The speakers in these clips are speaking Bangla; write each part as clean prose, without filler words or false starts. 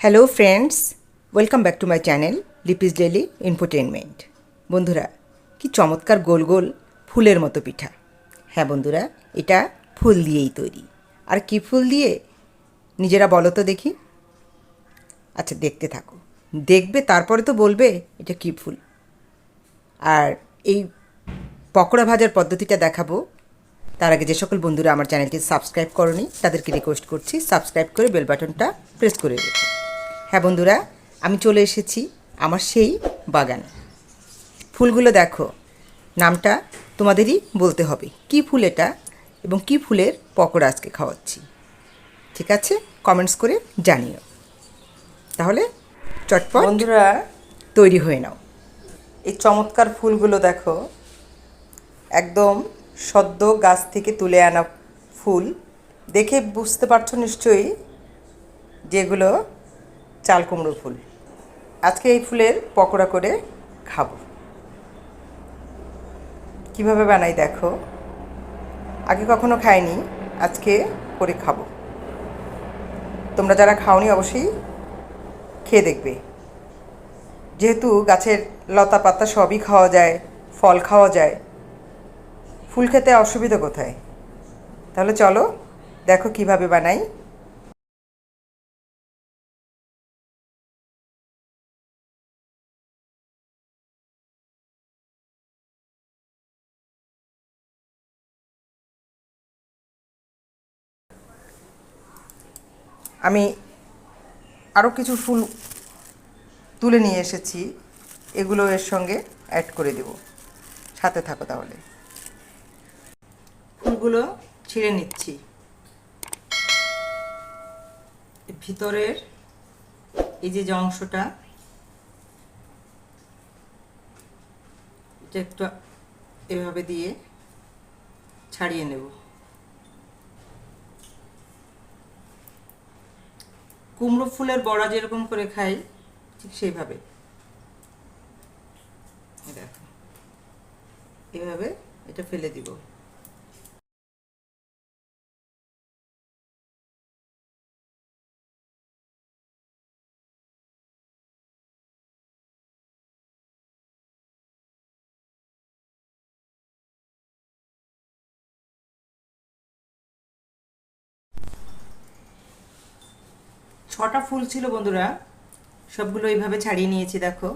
Hello friends, welcome back to my channel Lipi's daily infotainment. বন্ধুরা, কি চমৎকার গোল গোল ফুলের মতো পিঠা। হ্যাঁ বন্ধুরা, এটা ফুল দিয়েই তৈরি। আর কি ফুল দিয়ে নিজেরা বলো তো দেখি। আচ্ছা, দেখতে থাকো, দেখবে তারপরে তো বলবে এটা কি ফুল। আর এই পকোড়া ভাজার পদ্ধতিটা দেখাবো। তার আগে যে সকল বন্ধুরা আমার চ্যানেলটি সাবস্ক্রাইব করনি তাদেরকে রিকোয়েস্ট করছি সাবস্ক্রাইব করে বেল বাটনটা প্রেস করে রেখো। হ্যাঁ বন্ধুরা, আমি চলে এসেছি আমার সেই বাগানে। ফুলগুলো দেখো, নামটা তোমাদেরই বলতে হবে কি ফুল এটা এবং কি ফুলের পকোড়া আজকে খাওয়াচ্ছি। ঠিক আছে, কমেন্টস করে জানিও। তাহলে চটপট বন্ধুরা তৈরি হয়ে নাও। এই চমৎকার ফুলগুলো দেখো, একদম সদ্য গাছ থেকে তুলে আনা ফুল। দেখে বুঝতে পারছো নিশ্চয়ই যেগুলো চাল কুমড়ো ফুল। আজকে এই ফুলের পকোড়া করে খাবো। কিভাবে বানাই দেখো, আগে কখনো খাইনি, আজকে করে খাবো। তোমরা যারা খাওনি অবশ্যই খেয়ে দেখবে। যেহেতু গাছের লতা পাতা সবই খাওয়া যায়, ফল খাওয়া যায়, ফুল খেতে অসুবিধা কোথায়? তাহলে চলো দেখো কিভাবে বানাই। আমি আরও কিছু ফুল তুলে নিয়ে এসেছি, এগুলো এর সঙ্গে অ্যাড করে দেব। সাথে থাকো তাহলে। ফুলগুলো ছিঁড়ে নিচ্ছি। ভিতরের এই যে অংশটা, এটা একটু এভাবে দিয়ে ছাড়িয়ে নেব। কুমড়ো ফুলের বড়া যেরকম করে খাই ঠিক সেইভাবে দেখো, এভাবে এটা ফেলে দিব। ছটা ফুল ছিল বন্ধুরা, সবগুলো এইভাবে ছাড়িয়ে নিয়েছি দেখো।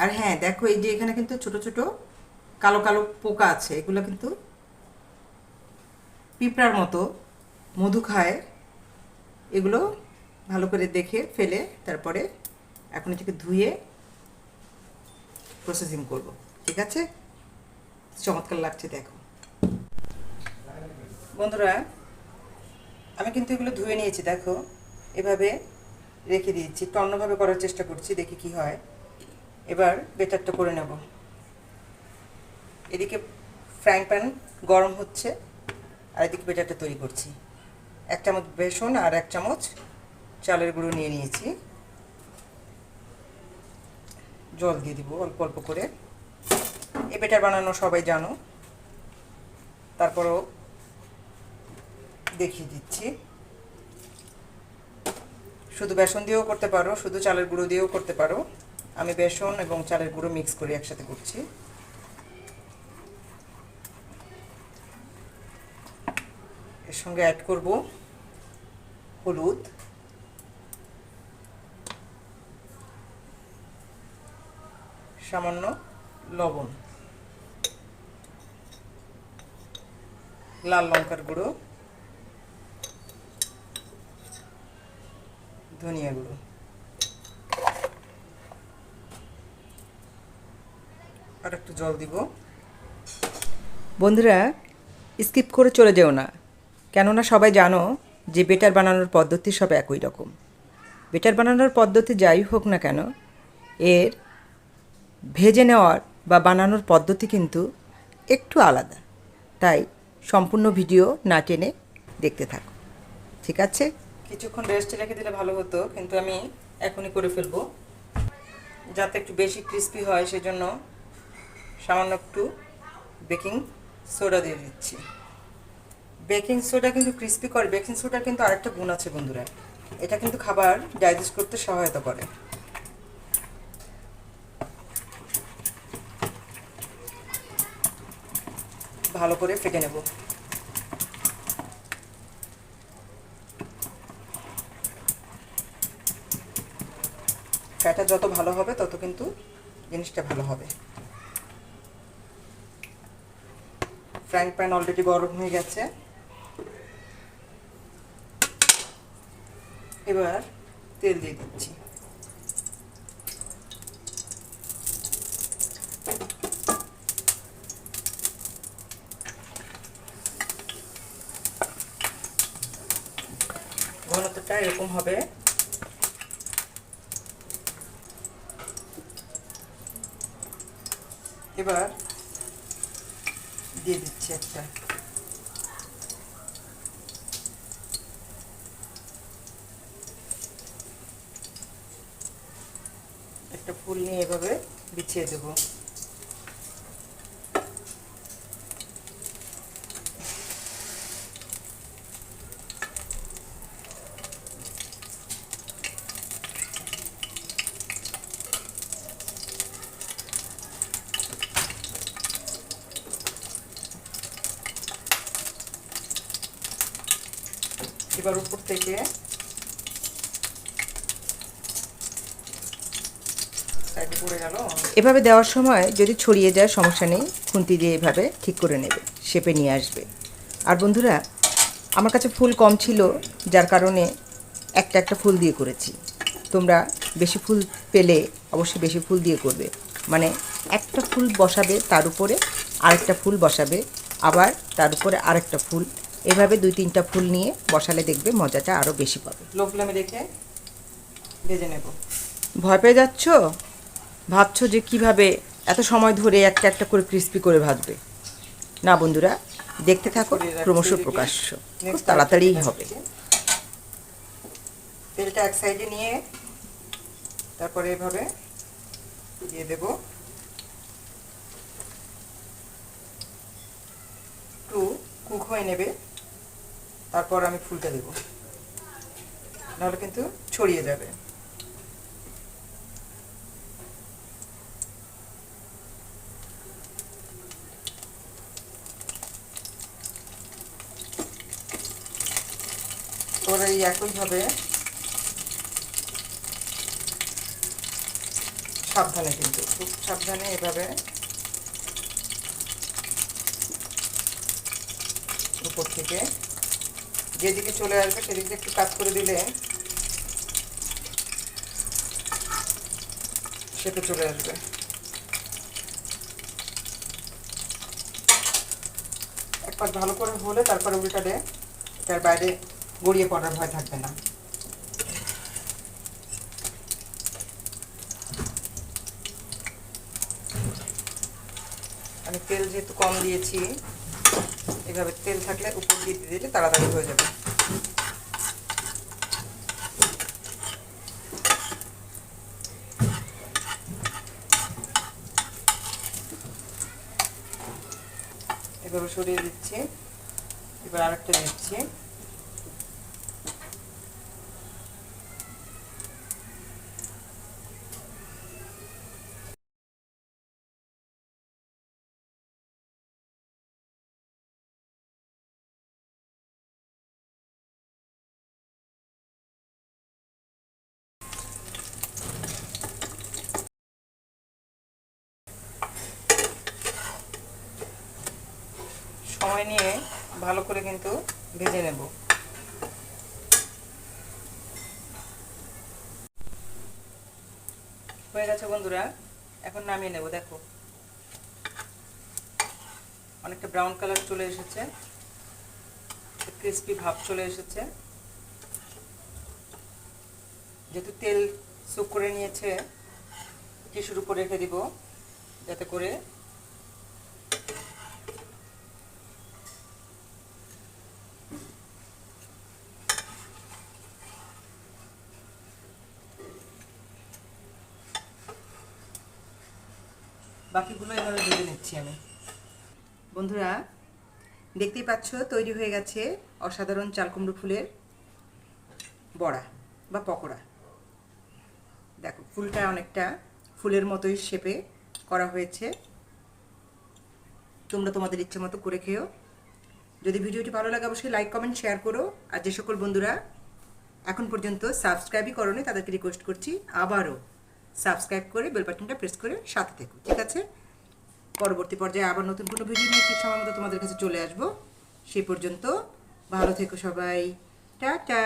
আর হ্যাঁ দেখো, এই যে এখানে কিন্তু ছোট ছোট কালো কালো পোকা আছে, এগুলো কিন্তু পিঁপড়ার মতো মধু খায়। এগুলো ভালো করে দেখে ফেলে তারপরে এখন এটাকে ধুয়ে প্রসেসিং করব। ঠিক আছে, চমৎকার লাগছে দেখো বন্ধুরা। আমি কিন্তু এগুলো ধুয়ে নিয়েছি দেখো, এভাবে রেখে দিয়েছি। একটু অন্যভাবে করার চেষ্টা করছি, দেখি কি হয়। এবার বেটারটা করে নেব। এদিকে ফ্রাইং প্যান গরম হচ্ছে আর এদিকে বেটারটা তৈরি করছি। 1 চামচ বেসন আর 1 চামচ চালের গুঁড়ো নিয়ে নিয়েছি। জল দিয়ে দিব অল্প অল্প করে। এই বেটার বানানো সবাই জানো, তারপরও দেখিয়ে দিচ্ছি। শুধু বেসন দিয়েও করতে পারো, শুধু চালের গুঁড়ো দিয়েও করতে পারো। আমি বেসন এবং চালের গুঁড়ো মিক্স করে একসাথে করছি। এর সঙ্গে অ্যাড করব হলুদ, সামান্য লবণ, লাল লঙ্কার গুঁড়ো, ধনিয়া গুঁড়ো। আর একটু জল দিব। বন্ধুরা, স্কিপ করে চলে যেও না, কেননা সবাই জানো যে বেটার বানানোর পদ্ধতি সব একই রকম। বেটার বানানোর পদ্ধতি যাই হোক না কেন, এর ভেজে নেওয়ার বা বানানোর পদ্ধতি কিন্তু একটু আলাদা। তাই সম্পূর্ণ ভিডিও না টেনে দেখতে থাকো। ঠিক আছে, কিছুক্ষণ রেস্টে রেখে দিলে ভালো হতো, কিন্তু আমি এখনই করে ফেলবো যাতে একটু বেশি ক্রিস্পি হয়। সেজন্য সামান্য একটু বেকিং সোডা দিয়ে দিচ্ছি। বেকিং সোডা কিন্তু ক্রিস্পি করে। বেকিং সোডার কিন্তু আরেকটা গুণ আছে বন্ধুরা, এটা কিন্তু খাবার ডাইজেস্ট করতে সহায়তা করে। ভালো করে ফেটে নেব। ফ্যাটা যত ভালো হবে তত কিন্তু জিনিসটা ভালো হবে। ফ্রাইং প্যান অলরেডি গরম হয়ে গেছে। এবার তেল দিয়ে দিচ্ছি। ঘনত্বটা এরকম হবে। এবার দিয়ে দিচ্ছি একটা ফুল নিয়ে এভাবে বিছিয়ে দেব। এবার উপর থেকে এভাবে দেওয়ার সময় যদি ছড়িয়ে যায় সমস্যা নেই, খুন্তি দিয়ে এভাবে ঠিক করে নেবে, শেপে নিয়ে আসবে। আর বন্ধুরা, আমার কাছে ফুল কম ছিল, যার কারণে একটা ফুল দিয়ে করেছি। তোমরা বেশি ফুল পেলে অবশ্যই বেশি ফুল দিয়ে করবে। মানে একটা ফুল বসাবে, তার উপরে আরেকটা ফুল বসাবে, আবার তার উপরে আরেকটা ফুল, এভাবে 2-3টা ফুল নিয়ে বসালে দেখবে মজাটা আরও বেশি পাবে। লো ফ্লেমে রেখে ভেজে নেব। ভয় পেয়ে যাচ্ছ? ভাবছো যে কিভাবে এত সময় ধরে একটা করে ক্রিস্পি করে ভাজবে? না বন্ধুরা, দেখতে থাকো, ক্রমশ প্রকাশ্য, খুব তাড়াতাড়িই হবে। তেলটা এক সাইডে নিয়ে তারপরে এভাবে দিয়ে দেব। একটু কুক হয়ে নেবে, তারপর আমি ফুলটা দেব, নাহলে কিন্তু ছড়িয়ে যাবে। ওরা এই একইভাবে সাবধানে, কিন্তু খুব সাবধানে এভাবে উপর থেকে যেদিকে চলে আসবে সেদিকে একটু কাজ করে দিলে সেটা চলে আসবে। একবার ভালো করে হলে তারপরে উল্টালে এটার বাইরে গড়িয়ে পড়ার ভয় থাকবে না। আমি তেল যেহেতু কম দিয়েছি, এভাবে তেল থাকলে উপর দিয়ে দিলে তাড়াতাড়ি হয়ে যাবে। এভাবে সরিয়ে দিচ্ছি। এবার আরেকটা দিচ্ছি। সময় নিয়ে ভালো করে কিন্তু ভেজে নেব। হয়ে গেছে বন্ধুরা, এখন নামিয়ে নেব। দেখো অনেকটা ব্রাউন কালার চলে এসেছে, ক্রিস্পি ভাব চলে এসেছে। যেহেতু তেল সুপ করে নিয়েছে, টিস্যুর উপর রেখে দিব, যাতে করে বাকিগুলো এভাবে ভেজে নিচ্ছি আমি। বন্ধুরা, দেখতেই পাচ্ছ তৈরি হয়ে গেছে অসাধারণ চাল কুমড়ো ফুলের বড়া। বা পকোড়া। দেখো ফুলটা অনেকটা ফুলের মতোই শেপে করা হয়েছে। তোমরা তোমাদের ইচ্ছে মতো করে খেও। যদি ভিডিওটি ভালো লাগে অবশ্যই লাইক কমেন্ট শেয়ার করো। আর যে সকল বন্ধুরা এখন পর্যন্ত সাবস্ক্রাইবই করোনি তাদেরকে রিকোয়েস্ট করছি আবারও সাবস্ক্রাইব করে বেল বাটনটা প্রেস করে সাথে থেকো, ঠিক আছে? পরবর্তী পর্যায়ে আবার নতুন কোনো ভিডিও নিয়ে ঠিক সময় মতো তোমাদের কাছে চলে আসবো। সেই পর্যন্ত ভালো থেকো সবাই, টাটা।